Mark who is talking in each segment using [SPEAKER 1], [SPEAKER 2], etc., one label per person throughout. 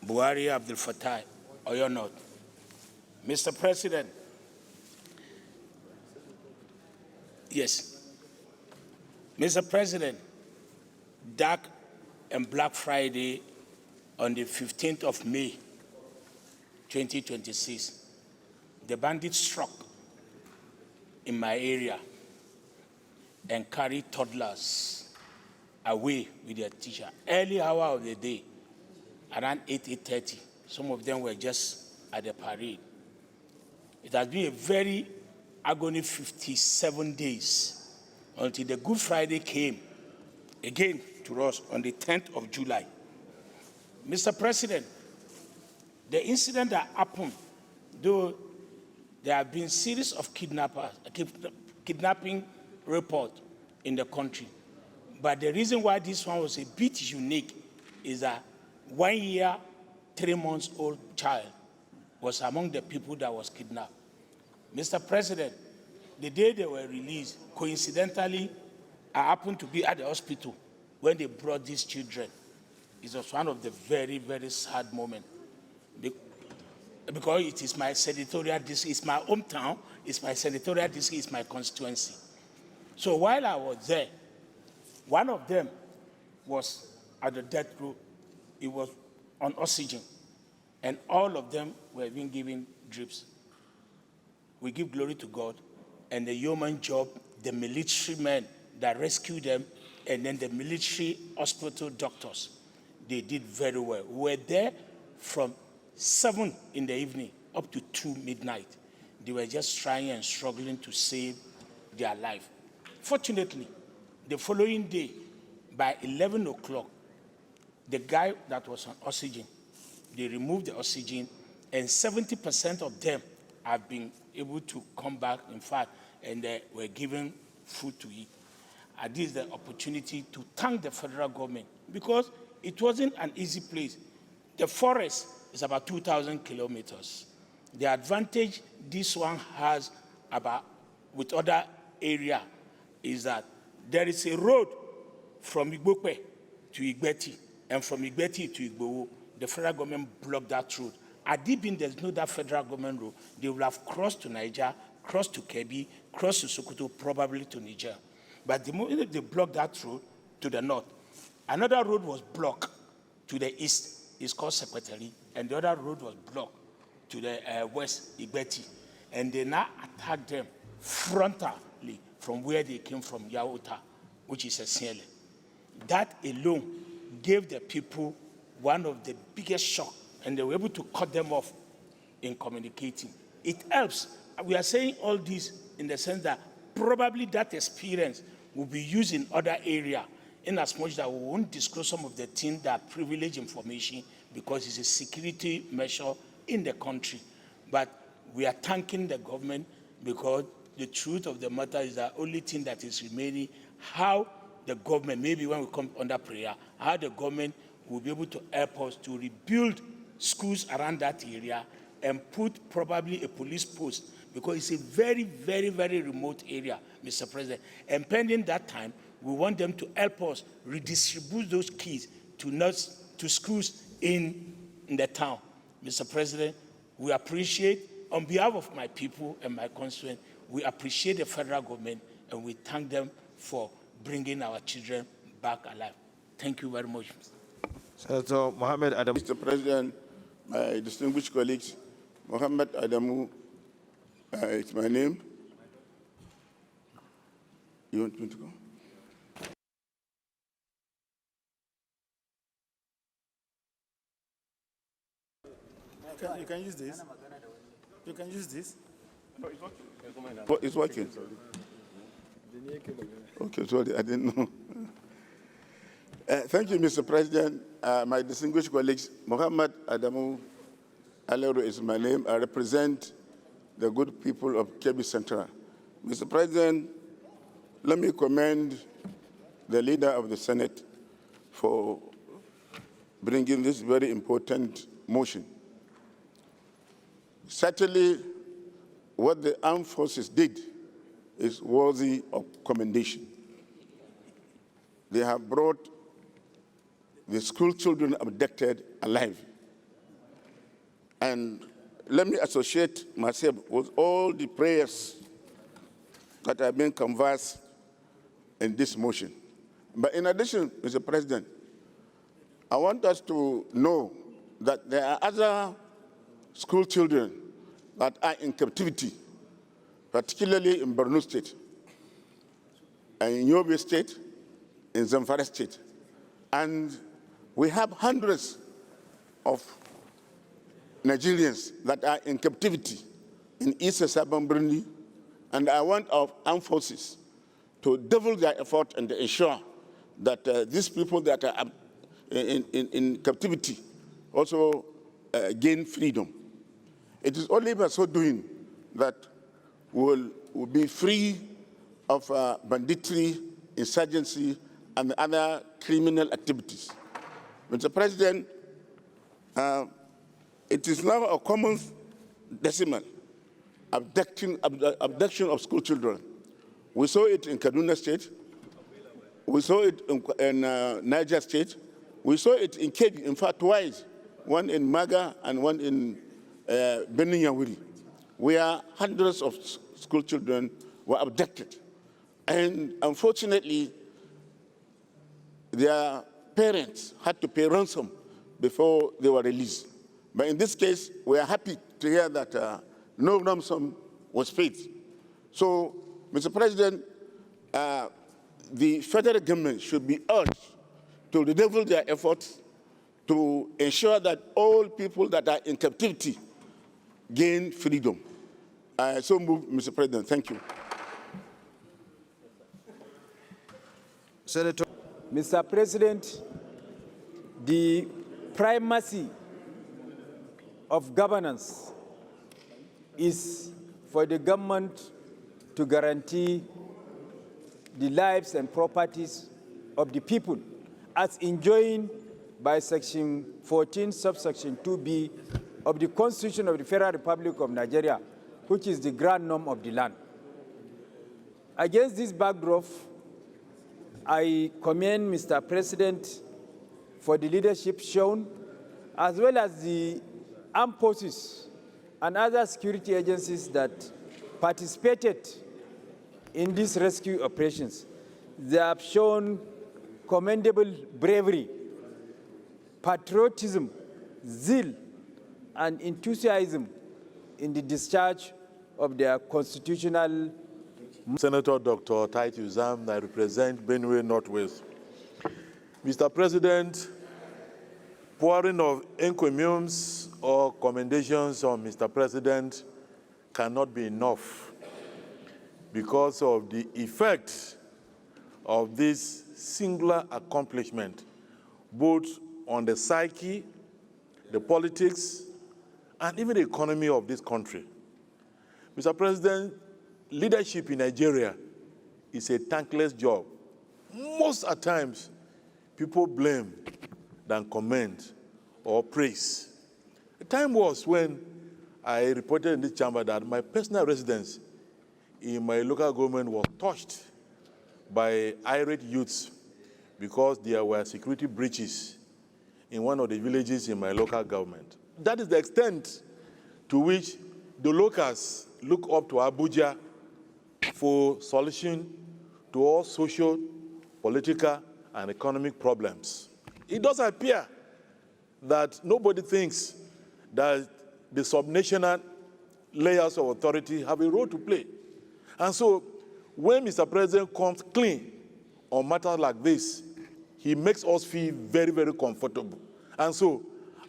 [SPEAKER 1] Buhari Abdul Fattah, or you're not. Mr. President, yes. Mr. President, Dark and Black Friday on the 15th of May, 2026, the bandits struck in my area and carried toddlers away with their teacher. Early hour of the day, around 8:30, some of them were just at the parade. It has been a very agony 57 days until the Good Friday came again to us on the 10th of July. Mr. President, the incident that happened, though there have been series of kidnapping reports in the country, but the reason why this one was a bit unique is that 1 year, 3 months old child was among the people that was kidnapped. Mr. President, the day they were released, coincidentally, I happened to be at the hospital when they brought these children. It was one of the very, very sad moments. Because it is my senatorial district, it's my hometown, it's my senatorial district, it's my constituency. So while I was there, one of them was at the death row. He was on oxygen, and all of them were being given drips. We give glory to God, and the human job, the military men that rescued them, and then the military hospital doctors, they did very well. We were there from 7 in the evening up to 2 midnight. They were just trying and struggling to save their life. Fortunately, the following day, by 11 o'clock, the guy that was on oxygen, they removed the oxygen, and 70% of them have been able to come back, in fact, and they were given food to eat. And this is the opportunity to thank the federal government, because it wasn't an easy place. The forest is about 2,000 kilometers. The advantage this one has about with other area is that there is a road from Igbope to Igbeti, and from Igbeti to Igbowo. The federal government blocked that road. Had it been there's no that federal government road, they would have crossed to Niger, crossed to Kebbi, crossed to Sokoto, probably to Niger. But the moment they blocked that road to the north, another road was blocked to the east. It's called Secretary, and the other road was blocked to the west, Igbeti. And they now attacked them frontally from where they came from, Yaota, which is a Siele. That alone gave the people one of the biggest shocks, and they were able to cut them off in communicating. It helps. We are saying all this in the sense that probably that experience will be used in other areas, in as much that we won't disclose some of the things that are privileged information because it's a security measure in the country. But we are thanking the government, because the truth of the matter is the only thing that is remaining, how the government, maybe when we come under prayer, how the government will be able to help us to rebuild schools around that area and put probably a police post, because it's a very, very, very remote area, Mr. President. And pending that time, we want them to help us redistribute those keys to schools in the town. Mr. President, we appreciate, on behalf of my people and my constituents, we appreciate the federal government, and we thank them for bringing our children back alive. Thank you very much.
[SPEAKER 2] Senator Mohammed Adamu.
[SPEAKER 3] Mr. President, my distinguished colleagues, Mohammed Adamu, it's my name. You want me to go?
[SPEAKER 4] You can use this. You can use this.
[SPEAKER 3] No, it's working. What is working? Okay, sorry, I didn't know. Thank you, Mr. President. My distinguished colleagues, Mohammed Adamu Alero is my name. I represent the good people of Kebbi Central. Mr. President, let me commend the leader of the Senate for bringing this very important motion. Certainly, what the armed forces did is worthy of commendation. They have brought the school children abducted alive And let me associate myself with all the prayers that have been conversed in this motion. But in addition, Mr. President, I want us to know that there are other school children that are in captivity, particularly in Borno State, and in Yobe State, in Zamfara State. And we have hundreds of Nigerians that are in captivity in East Sabon Birni, and I want our armed forces to double their effort and ensure that these people that are in captivity also gain freedom. It is only by so doing that we'll be free of banditry, insurgency, and other criminal activities. Mr. President, it is now a common decimal, abduction of school children. We saw it in Kaduna State. We saw it in Niger State. We saw it in Kebbi, in fact, twice, one in Maga and one in Benin Yawuri, where hundreds of school children were abducted. And unfortunately, their parents had to pay ransom before they were released. But in this case, we are happy to hear that no ransom was paid. So, Mr. President, the federal government should be urged to redouble their efforts to ensure that all people that are in captivity gain freedom. I so move, Mr. President. Thank you.
[SPEAKER 2] Senator.
[SPEAKER 5] Mr. President, the primacy of governance is for the government to guarantee the lives and properties of the people as enjoined by Section 14, subsection 2B of the Constitution of the Federal Republic of Nigeria, which is the grand norm of the land. Against this backdrop, I commend Mr. President for the leadership shown, as well as the armed forces and other security agencies that participated in these rescue operations. They have shown commendable bravery, patriotism, zeal, and enthusiasm in the discharge of their constitutional.
[SPEAKER 6] Senator Dr. Titus Zam, I represent Benue Northwest. Mr. President, pouring of encomiums or commendations on Mr. President cannot be enough because of the effect of this singular accomplishment, both on the psyche, the politics, and even the economy of this country. Mr. President, leadership in Nigeria is a thankless job. Most at times, people blame than commend or praise. The time was when I reported in this chamber that my personal residence in my local government was touched by irate youths because there were security breaches in one of the villages in my local government. That is the extent to which the locals look up to Abuja for solution to all social, political, and economic problems. It does appear that nobody thinks that the subnational layers of authority have a role to play. And so when Mr. President comes clean on matters like this, he makes us feel very, very comfortable. And so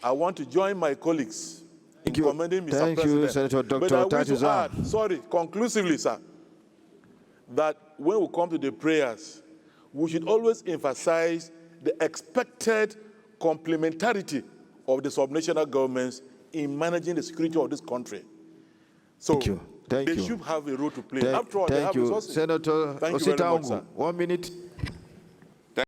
[SPEAKER 6] I want to join my colleagues in commending Mr. President.
[SPEAKER 2] Thank you, Senator Dr. Titus Zam.
[SPEAKER 6] Sorry, conclusively, sir, that when we come to the prayers, we should always emphasize the expected complementarity of the subnational governments in managing the security of this country. So
[SPEAKER 2] Thank you.
[SPEAKER 6] they should have a role to play. After all, they
[SPEAKER 2] Thank
[SPEAKER 6] have
[SPEAKER 2] you.
[SPEAKER 6] resources.
[SPEAKER 2] Senator
[SPEAKER 6] Thank you very much,
[SPEAKER 2] Osita
[SPEAKER 6] sir.
[SPEAKER 2] 1 minute.